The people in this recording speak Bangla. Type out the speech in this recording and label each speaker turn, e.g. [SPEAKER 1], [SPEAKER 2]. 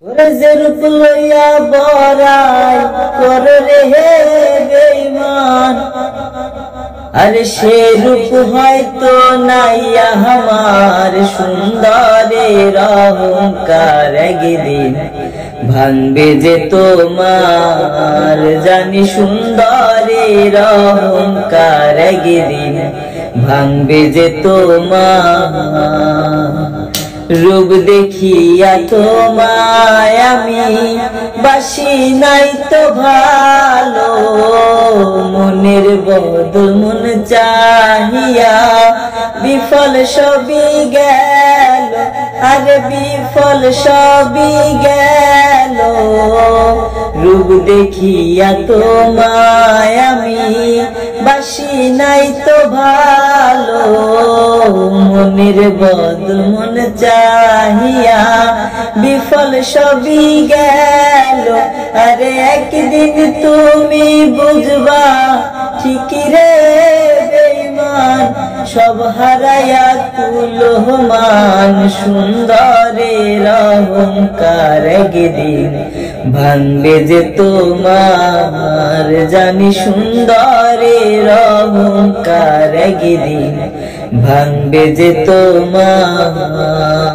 [SPEAKER 1] ওরে যে রূপ লইয়া বড়াই করে রে বেঈমান, আরে সে রূপ হয়তো নাই আমার সুন্দরের অহংকার একদিন ভাঙবে যে তোমার, জানি সুন্দরের অহংকার একদিন ভাঙবে যে তোমার। রূপ দেখিয়া তোমায় আমি বাসি নাই তো ভালো, মনের বদল মন চাহিয়া বিফল সবই গেল, আরে বিফল সবই গেল। রূপ দেখিয়া তোমায় আমি বাসি নাই তো ভালো, মনের বদল মন চাহিয়া বিফল সবই গেল। আরে একদিন তুমি বুঝবা ঠিকই রে বেঈমান, সব হারায়া কুলমান সুন্দরের অহংকার একদিন ভাঙবে যে তোমার, জানি সুন্দরের অহংকার একদিন ভাঙবে যে তোমার।